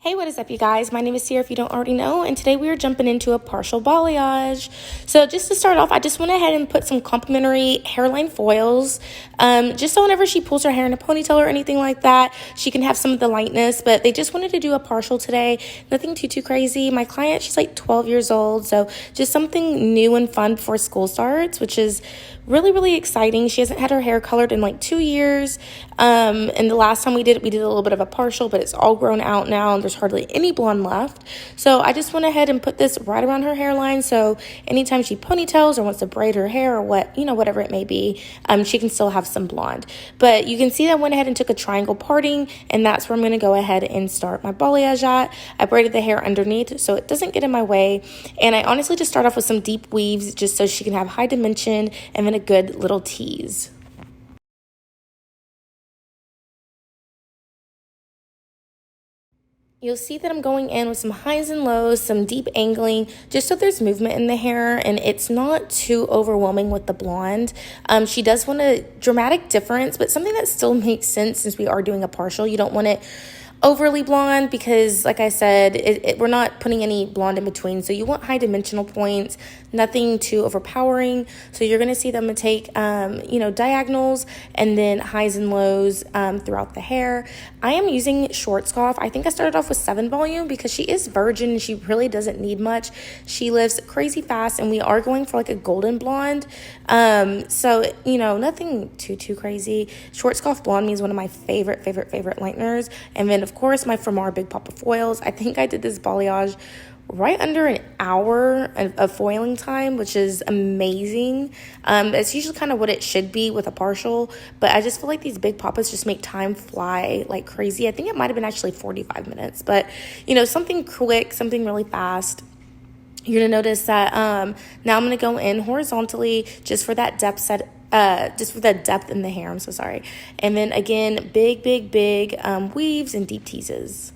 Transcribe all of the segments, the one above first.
Hey, what is up, you guys? My name is Sierra, if you don't already know, and today we are jumping into a partial balayage. So just to start off, I just went ahead and put some complimentary hairline foils, just so whenever she pulls her hair in a ponytail or anything like that, she can have some of the lightness, but they just wanted to do a partial today. Nothing too crazy. My client, she's like 12 years old, so just something new and fun before school starts, which is really exciting. She hasn't had her hair colored in like 2 years, and the last time we did a little bit of a partial, but it's all grown out now and there's hardly any blonde left. So I just went ahead and put this right around her hairline, so anytime she ponytails or wants to braid her hair or whatever it may be, she can still have some blonde. But you can see that I went ahead and took a triangle parting, and that's where I'm going to go ahead and start my balayage at. I braided the hair underneath so it doesn't get in my way, and I honestly just start off with some deep weaves just so she can have high dimension and then a good little tease. You'll see that I'm going in with some highs and lows, some deep angling, just so there's movement in the hair and it's not too overwhelming with the blonde. She does want a dramatic difference, but something that still makes sense since we are doing a partial. You don't want it overly blonde because, like I said, we're not putting any blonde in between. So you want high dimensional points, nothing too overpowering. So you're going to see them take, diagonals and then highs and lows throughout the hair. I am using Schwarzkopf. I think I started off with 7 volume because she is virgin and she really doesn't need much. She lives crazy fast, and we are going for like a golden blonde. Nothing too crazy. Schwarzkopf blonde is one of my favorite lighteners. And then, of course, my Framarfoils Big Papa foils. I think I did this balayage right under an hour of foiling time, which is amazing. It's usually kind of what it should be with a partial, but I just feel like these Big Papas just make time fly like crazy. I think it might have been actually 45 minutes, but something quick, something really fast. You're gonna notice that now I'm gonna go in horizontally just for that depth set. Just for the depth in the hair, I'm so sorry. And then again, big weaves and deep teases.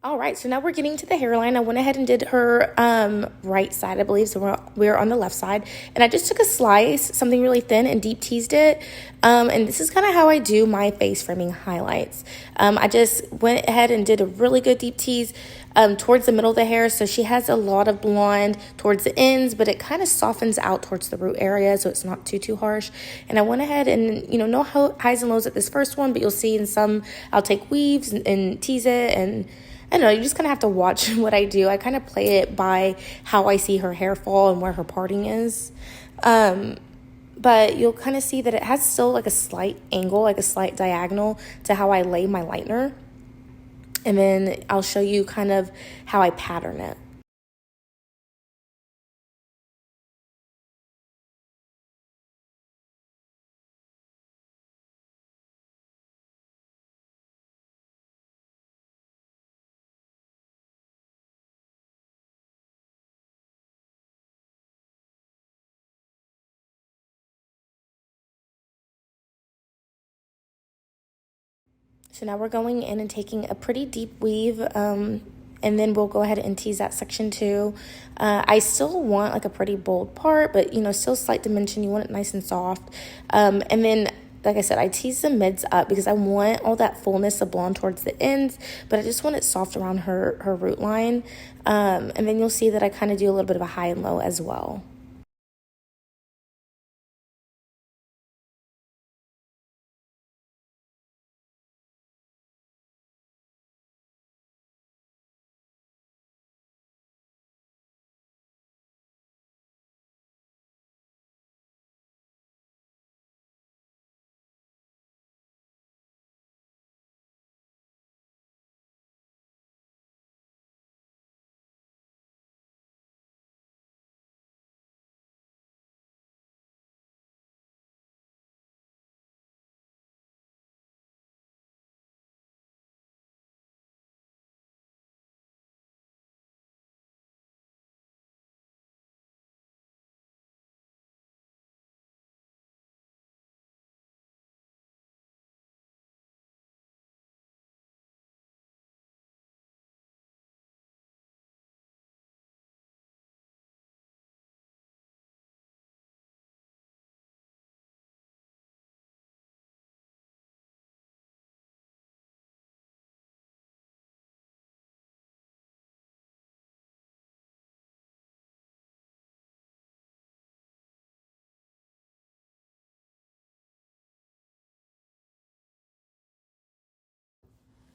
All right, so now we're getting to the hairline. I went ahead and did her right side, I believe, so we're on the left side. And I just took a slice, something really thin, and deep teased it. And this is kind of how I do my face framing highlights. I just went ahead and did a really good deep tease towards the middle of the hair. So she has a lot of blonde towards the ends, but it kind of softens out towards the root area, so it's not too harsh. And I went ahead and, no highs and lows at this first one, but you'll see in some, I'll take weaves and tease it, and I don't know, you just kind of have to watch what I do. I kind of play it by how I see her hair fall and where her parting is. But you'll kind of see that it has still like a slight angle, like a slight diagonal to how I lay my lightener. And then I'll show you kind of how I pattern it. So now we're going in and taking a pretty deep weave, and then we'll go ahead and tease that section too. I still want like a pretty bold part, but still slight dimension. You want it nice and soft. And then like I said, I tease the mids up because I want all that fullness of blonde towards the ends, but I just want it soft around her root line. And then you'll see that I kind of do a little bit of a high and low as well.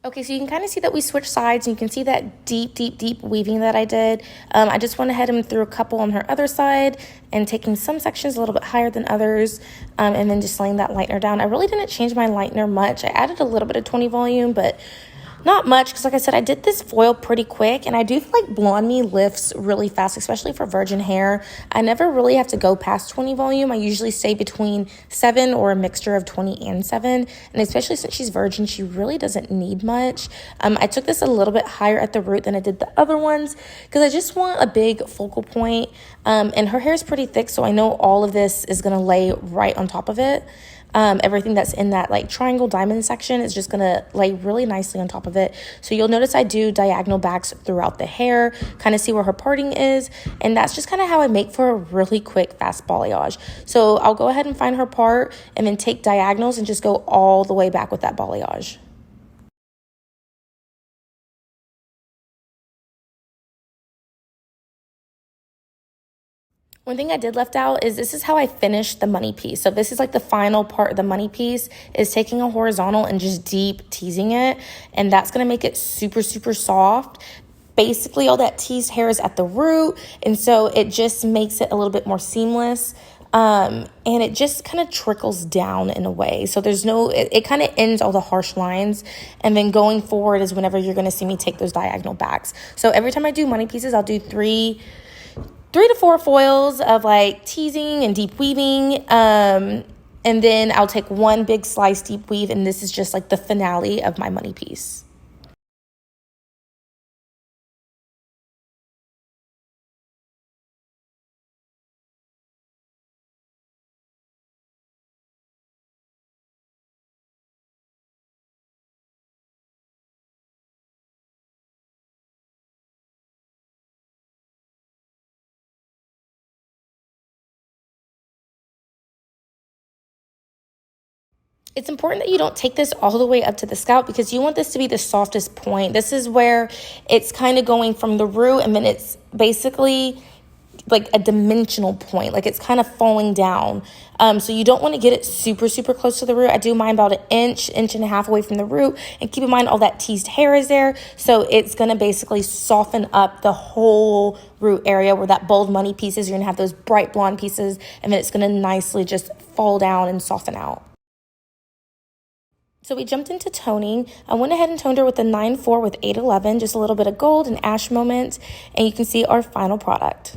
Okay, so you can kind of see that we switched sides, and you can see that deep weaving that I did. I just went ahead and threw a couple on her other side and taking some sections a little bit higher than others, and then just laying that lightener down. I really didn't change my lightener much. I added a little bit of 20 volume, but not much, because like I said, I did this foil pretty quick, and I do feel like Blonde Me lifts really fast, especially for virgin hair. I never really have to go past 20 volume. I usually stay between 7 or a mixture of 20 and 7, and especially since she's virgin, she really doesn't need much. I took this a little bit higher at the root than I did the other ones, because I just want a big focal point, and her hair is pretty thick, so I know all of this is going to lay right on top of it. Everything that's in that like triangle diamond section is just gonna lay really nicely on top of it. So you'll notice I do diagonal backs throughout the hair, kind of see where her parting is, and that's just kind of how I make for a really quick fast balayage. So I'll go ahead and find her part and then take diagonals and just go all the way back with that balayage. One thing I did left out is this is how I finished the money piece. So this is like the final part of the money piece, is taking a horizontal and just deep teasing it. And that's going to make it super soft. Basically, all that teased hair is at the root. And so it just makes it a little bit more seamless. And it just kind of trickles down in a way. So there's no, it kind of ends all the harsh lines. And then going forward is whenever you're going to see me take those diagonal backs. So every time I do money pieces, I'll do three to four foils of like teasing and deep weaving, and then I'll take one big slice deep weave, and this is just like the finale of my money piece. It's important that you don't take this all the way up to the scalp, because you want this to be the softest point. This is where it's kind of going from the root, and then it's basically like a dimensional point, like it's kind of falling down. So you don't want to get it super close to the root. I do mine about an inch and a half away from the root, and keep in mind all that teased hair is there, so it's going to basically soften up the whole root area where that bold money piece is. You're going to have those bright blonde pieces, and then it's going to nicely just fall down and soften out. So we jumped into toning. I went ahead and toned her with the 9-4 with 811, just a little bit of gold and ash moments, and you can see our final product.